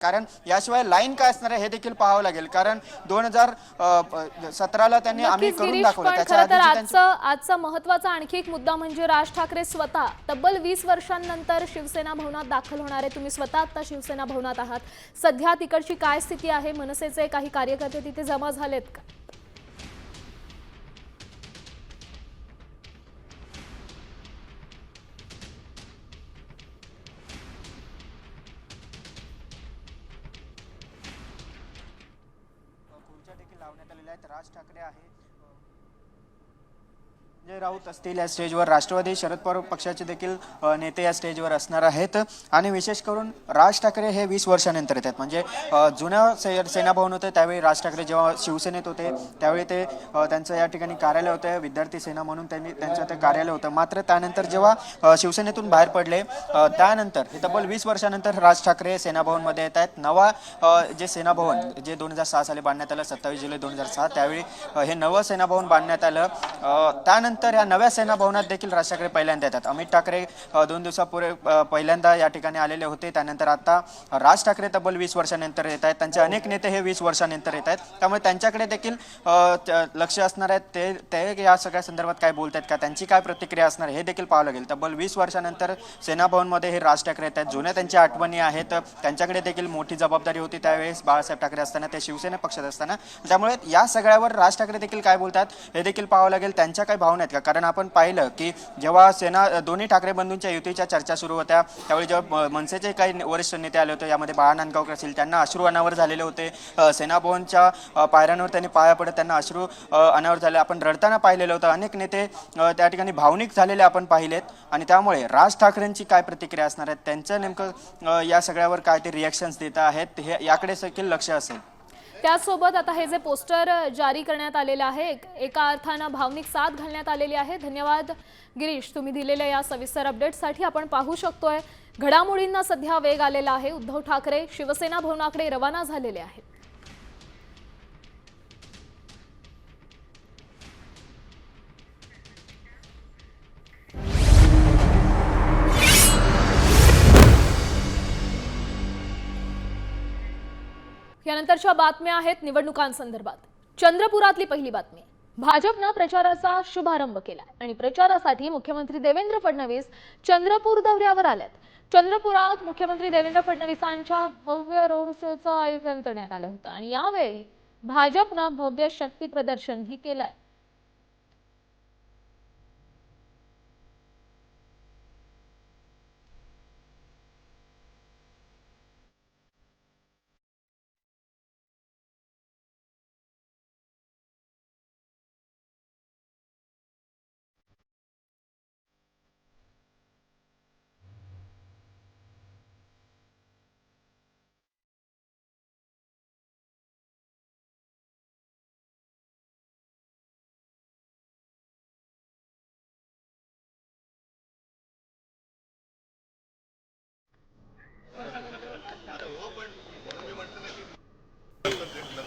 कारण याशिवाय लाईन काय असणार आहे हे देखील पाहावं लागेल। कारण 2017ला त्यांनी आम्ही नक्कीच करून गिरीश, दाखवलं। पण त्याच्या खरं तर आधी आजचा महत्त्वाचा आणखी एक मुद्दा म्हणजे राज ठाकरे स्वतः तब्बल 20 वर्षांनंतर शिवसेना भवनात दाखल होणार आहे। तुम्ही स्वतः आता शिवसेना भवनात आहात, सध्या तिकडची काय स्थिती आहे? मनसेचे काही कार्यकर्ते तिथे जमा झालेत का? खुर्च्या देखील लावण्यात आलेल्या आहेत। राज ठाकरे आहे, संजय राऊत असतील या स्टेजवर, राष्ट्रवादी शरद पवार पक्षाचे देखील नेते या स्टेजवर असणार आहेत। आणि विशेष करून राज ठाकरे हे 20 वर्षानंतर येतात। म्हणजे जुन्या सेना भवन होते त्यावेळी राज ठाकरे जेव्हा शिवसेनेत होते त्यावेळी ते त्यांचं या ठिकाणी कार्यालय होतं, विद्यार्थी सेना म्हणून त्यांचं ते कार्यालय होतं। मात्र त्यानंतर जेव्हा शिवसेनेतून बाहेर पडले त्यानंतर हे तब्बल 20 वर्षानंतर राज ठाकरे सेना भवनमध्ये येत आहेत। नवा जे सेना भवन जे 2006 साली बांधण्यात आलं, 27 जुलै 2006 त्यावेळी हे नवं सेना भवन बांधण्यात आलं। त्यानंतर या नव्या सेना भवनात देखील राज ठाकरे पहिल्यांदा येतात। अमित ठाकरे 2 दिवसापूर्वी पहिल्यांदा या ठिकाणी आलेले होते। त्यानंतर आता राज ठाकरे तब्बल 20 वर्षानंतर येत आहेत। त्यांचे अनेक नेते हे 20 वर्षानंतर येत आहेत, त्यामुळे त्यांच्याकडे देखील लक्ष असणार आहे। ते या सगळ्या संदर्भात काय बोलतात का, त्यांची काय प्रतिक्रिया असणार हे देखील पाहावं लागेल। तब्बल 20 वर्षानंतर सेना भवनमध्ये हे राज ठाकरे येत आहेत। जुन्या त्यांच्या आठवणी आहेत, त्यांच्याकडे देखील मोठी जबाबदारी होती त्यावेळेस बाळासाहेब ठाकरे असताना, ते शिवसेना पक्षात असताना। त्यामुळे या सगळ्यावर राज ठाकरे देखील काय बोलतात हे देखील पाहावं लागेल। त्यांच्या काही भावना आहेत का? कारण आपण पाहिलं की जेव्हा दोन्ही ठाकरे बंधूंच्या युतीच्या चर्चा सुरू होत्या त्यावेळी जेव्हा मनसेचे काही वरिष्ठ नेते आले होते, यामध्ये बाळा नांदगावकर असतील, त्यांना अश्रू अनावर झालेले होते। सेना भवनच्या पायऱ्यांवर त्यांनी पाया पडत त्यांना अश्रू अनावर झाले, आपण रडताना पाहिलेलं होतं। अनेक नेते त्या ठिकाणी भावनिक झालेले आपण पाहिलेत। आणि त्यामुळे राज ठाकरेंची काय प्रतिक्रिया असणार आहे, त्यांचं नेमकं या सगळ्यावर काय ते रिॲक्शन्स देत आहेत हे याकडे देखील लक्ष असेल। त्यासोबत आता हे जे पोस्टर जारी करण्यात आलेले आहे, एका अर्थानं भावनिक साथ घालण्यात आलेली आहे। धन्यवाद गिरीश, तुम्ही दिलेल्या या सविस्तर अपडेटसाठी। आपण पाहू शकतोय घडामोडींना सध्या वेग आलेला आहे। उद्धव ठाकरे शिवसेना भवनाकडे रवाना झालेले आहेत। यानंतरच्या बातम्या आहेत निवडणुकांसंदर्भात। चंद्रपुरातली पहिली बातमी, भाजपनं प्रचाराचा शुभारंभ केला आणि प्रचारासाठी मुख्यमंत्री देवेंद्र फडणवीस चंद्रपूर दौऱ्यावर आलेत। चंद्रपुरात मुख्यमंत्री देवेंद्र फडणवीसांच्या भव्य रोड शोचं आयोजन करण्यात आलं होतं आणि यावेळी भाजपनं भव्य शक्ती प्रदर्शनही केलंय।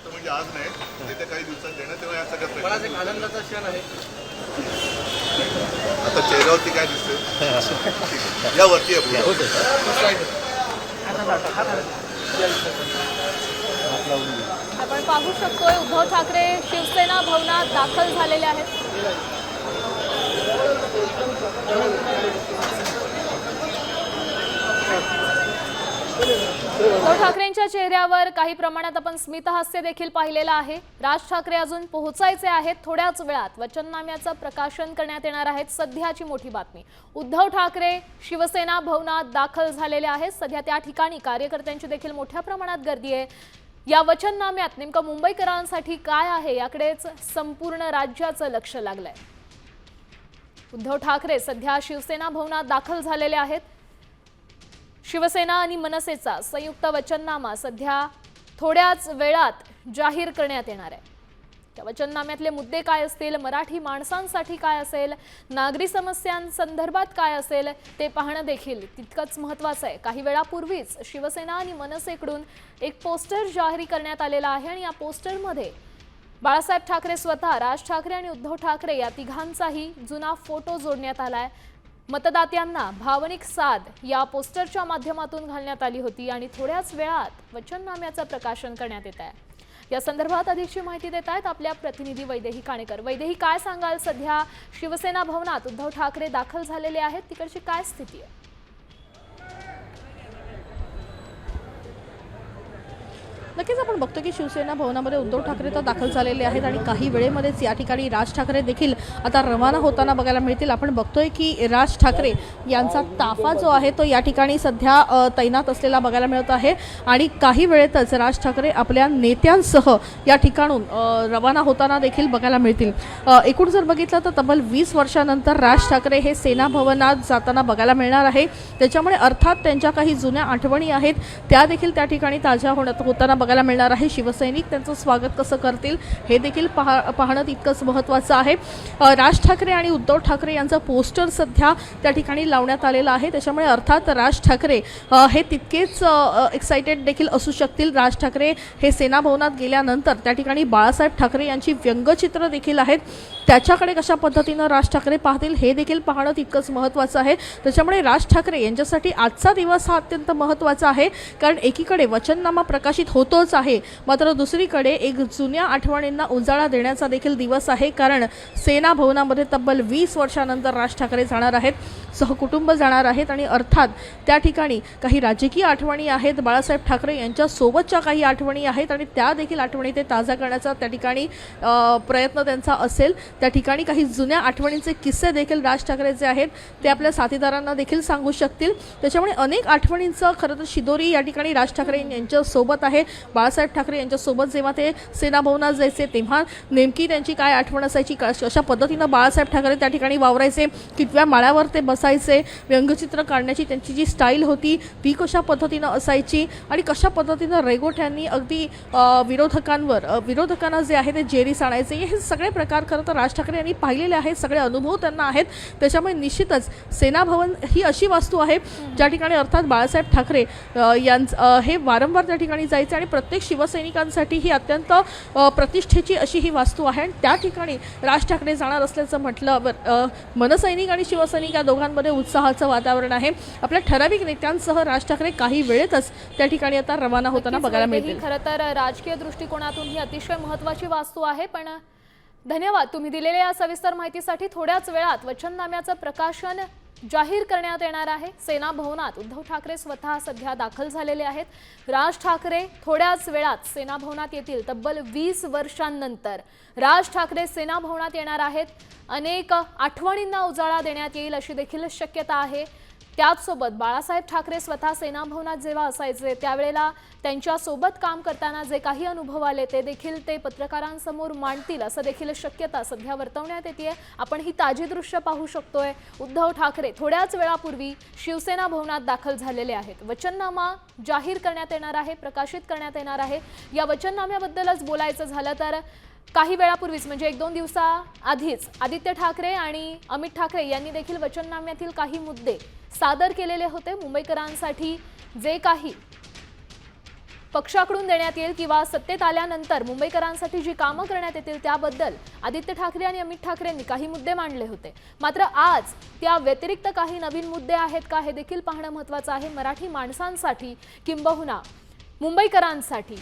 म्हणजे आज नाही, येत्या काही दिवसात देण्यात तेव्हा या सगळ्यात एक आनंदाचा क्षण आहे। आता चेहऱ्यावरती काय दिसतंय या वरती आपण पाहू शकतोय उद्धव ठाकरे शिवसेना भवनात दाखल झालेले आहेत। उद्धव ठाकरेंच्या चेहऱ्यावर काही प्रमाणात आपण स्मितहास्य देखील पाहिलेलं आहे। राज ठाकरे अजून पोहोचायचे आहेत, थोड्याच वेळात वचननाम्याचं प्रकाशन करण्यात येणार आहे। सध्याची मोठी बातमी, उद्धव ठाकरे शिवसेना भवनात दाखल झालेले आहेत। सध्या त्या ठिकाणी कार्यकर्त्यांची देखील मोठ्या प्रमाणात गर्दी आहे। या वचननाम्यात नेमकं मुंबईकरांसाठी काय आहे याकडेच संपूर्ण राज्याचं लक्ष लागलंय। उद्धव ठाकरे सध्या शिवसेना भवनात दाखल झालेले आहेत। शिवसेना आणि मनसेचा संयुक्त वचननामा सध्या थोड्याच वेळात जाहीर करण्यात येणार आहे। त्या वचननाम्यातले मुद्दे काय असतील, मराठी माणसांसाठी काय असेल, नागरी समस्यांसंदर्भात काय असेल ते पाहणं देखील तितकंच महत्त्वाचं आहे। काही वेळापूर्वीच शिवसेना आणि मनसेकडून एक पोस्टर जाहीर करण्यात आलेला आहे आणि या पोस्टरमध्ये बाळासाहेब ठाकरे स्वतः, राज ठाकरे आणि उद्धव ठाकरे या तिघांचाही जुना फोटो जोडण्यात आलाय। मतदात्यांना भावनिक साद या पोस्टरच्या माध्यमातून घालण्यात आली होती आणि थोड्याच वेळात वचननाम्याचं प्रकाशन करण्यात येत आहे। या संदर्भात अधिकची माहिती देत आहेत आपल्या प्रतिनिधी वैदेही काणेकर। वैदेही, काय सांगाल? सध्या शिवसेना भवनात उद्धव ठाकरे दाखल झालेले आहेत, तिकडची काय स्थिती आहे? नक्कीच आपण बघतो की शिवसेना भवनामध्ये उद्धव ठाकरे तर दाखल झालेले आहेत आणि काही वेळेमध्येच या ठिकाणी राज ठाकरे देखील आता रवाना होताना बघायला मिळतील। आपण बघतोय की राज ठाकरे यांचा ताफा जो आहे तो या ठिकाणी सध्या तैनात असलेला बघायला मिळत आहे आणि काही वेळेतच राज ठाकरे आपल्या नेत्यांसह या ठिकाणून रवाना होताना देखील बघायला मिळतील। एकूण जर बघितलं तर तब्बल 20 वर्षानंतर राज ठाकरे हे सेना भवनात जाताना बघायला मिळणार आहे। त्याच्यामुळे अर्थात त्यांच्या काही जुन्या आठवणी आहेत त्या देखील त्या ठिकाणी ताज्या होताना बघायला मिळणार आहे। शिवसैनिक त्यांचं स्वागत कसं करतील हे देखील पाहणं तितकंच महत्त्वाचं आहे। राज ठाकरे आणि उद्धव ठाकरे यांचं पोस्टर सध्या त्या ठिकाणी लावण्यात आलेलं आहे। त्याच्यामुळे अर्थात राज ठाकरे हे तितकेच एक्साइटेड देखील असू शकतील। राज ठाकरे हे सेना भवनात गेल्यानंतर त्या ठिकाणी बाळासाहेब ठाकरे यांची व्यंगचित्र देखील आहेत, त्याच्याकडे कशा पद्धतीनं राज ठाकरे पाहतील हे देखील पाहणं तितकंच महत्त्वाचं आहे। त्याच्यामुळे राज ठाकरे यांच्यासाठी आजचा दिवस हा अत्यंत महत्त्वाचा आहे, कारण एकीकडे वचननामा प्रकाशित होतोच आहे, मात्र दुसरीकडे एक जुन्या आठवणींना उजाळा देण्याचा देखील दिवस आहे। कारण सेना भवनामध्ये तब्बल 20 वर्षानंतर राज ठाकरे जाणार आहेत, सहकुटुंब जाणार आहेत आणि अर्थात त्या ठिकाणी काही राजकीय आठवणी आहेत, बाळासाहेब ठाकरे यांच्या सोबतच्या काही आठवणी आहेत आणि त्या देखील आठवणी ते ताजा करण्याचा त्या ठिकाणी प्रयत्न त्यांचा असेल। त्या ठिकाणी काही जुन्या आठवणींचे किस्से देखील राज ठाकरे जे आहेत ते आपल्या साथीदारांना देखील सांगू शकतील। त्याच्यामुळे अनेक आठवणींचं खरं तर शिदोरी या ठिकाणी राज ठाकरे यांच्यासोबत आहे। बाळासाहेब ठाकरे यांच्यासोबत जेव्हा ते सेना भवनात जायचे तेव्हा नेमकी त्यांची काय आठवण असायची, कशा पद्धतीनं बाळासाहेब ठाकरे त्या ठिकाणी वावरायचे, कितव्या माळ्यावर ते बसायचे, व्यंगचित्र काढण्याची त्यांची जी स्टाईल होती ती कशा पद्धतीनं असायची आणि कशा पद्धतीनं रेगोट्यांनी अगदी विरोधकांना जे आहे ते जेरीस आणायचे, हे सगळे प्रकार खरं तर राज ठाकरे यांनी पाहिलेले आहेत, सगळे अनुभव त्यांना आहेत। त्याच्यामुळे निश्चितच सेना भवन ही अशी वास्तू आहे ज्या ठिकाणी अर्थात बाळासाहेब ठाकरे हे वारंवार त्या ठिकाणी जायचे आणि प्रत्येक शिवसैनिकांसाठी ही अत्यंत प्रतिष्ठेची अशी ही वास्तू आहे आणि त्या ठिकाणी राज ठाकरे जाणार असल्याचं म्हटलं मनसैनिक आणि शिवसैनिक या दोघांमध्ये उत्साहाचं वातावरण आहे। आपल्या ठराविक नेत्यांसह राज ठाकरे काही वेळेतच त्या ठिकाणी आता रवाना होताना बघायला मिळतील। खरं तर राजकीय दृष्टिकोनातून ही अतिशय महत्त्वाची वास्तू आहे। पण धन्यवाद तुम्ही दिलेल्या या सविस्तर माहितीसाठी। थोड्याच वेळात वचननाम्याचं प्रकाशन जाहीर करण्यात येणार आहे। सेना भवनात उद्धव ठाकरे स्वतः सध्या दाखल झालेले आहेत। राज ठाकरे थोड्याच वेळात सेना भवनात येतील। तब्बल 20 वर्षांनंतर राज ठाकरे सेना भवनात येणार आहेत। अनेक आठवणींना उजाळा देण्यात येईल अशी देखील शक्यता आहे। त्याचसोबत बाळासाहेब ठाकरे स्वतः सेना भवनात जेव्हा असायचे त्यावेळेला त्यांच्यासोबत काम करताना जे काही अनुभव आले ते देखील ते पत्रकारांसमोर मांडतील असं देखील शक्यता सध्या वर्तवण्यात येते। आपण ही ताजी दृश्य पाहू शकतोय। उद्धव ठाकरे थोड्याच वेळापूर्वी शिवसेना भवनात दाखल झालेले आहेत। वचननामा जाहीर करण्यात येणार आहे, प्रकाशित करण्यात येणार आहे। या वचननाम्याबद्दलच बोलायचं झालं तर काही वेळापूर्वीच म्हणजे 1-2 दिवसाआधीच आदित्य ठाकरे आणि अमित ठाकरे यांनी देखील वचननाम्यातील काही मुद्दे सादर केलेले होते। मुंबईकरांसाठी जे काही पक्षाकडून देण्यात येईल किंवा सत्तेत आल्यानंतर मुंबईकरांसाठी जी कामं करण्यात येतील त्याबद्दल आदित्य ठाकरे आणि अमित ठाकरेंनी काही मुद्दे मांडले होते। मात्र आज त्या व्यतिरिक्त काही नवीन मुद्दे आहेत का हे देखील पाहणं महत्त्वाचं आहे। मराठी माणसांसाठी किंबहुना मुंबईकरांसाठी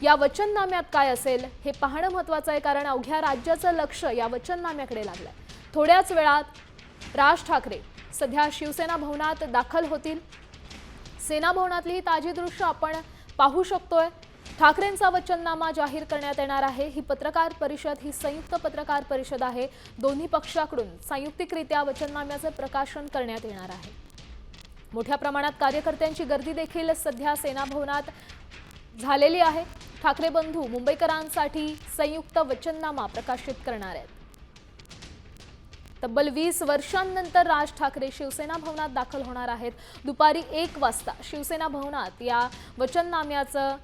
या वचननाम्यात काय असेल हे पाहणं महत्त्वाचं आहे, कारण अवघ्या राज्याचं लक्ष या वचननाम्याकडे लागलंय। थोड्याच वेळात राज ठाकरे सध्या शिवसेना भवनात दाखल होतील। सेना भवनातली ही ताजी दृश्य आपण पाहू शकतोय। ठाकरेंचा वचननामा जाहीर करण्यात येणार आहे। ही पत्रकार परिषद ही संयुक्त पत्रकार परिषद आहे। दोन्ही पक्षाकडून संयुक्तिकरित्या वचननाम्याचे प्रकाशन करण्यात येणार आहे। मोठ्या प्रमाणात कार्यकर्त्यांची गर्दी देखील सध्या सेना भवनात झालेली आहे। ठाकरे बंधू मुंबईकरांसाठी संयुक्त वचननामा प्रकाशित करणार आहेत। तब्बल 20 वर्षांनंतर राज ठाकरे शिवसेना भवनात दाखल होणार आहेत। दुपारी 1 वाजता शिवसेना भवनात या वचननाम्याचं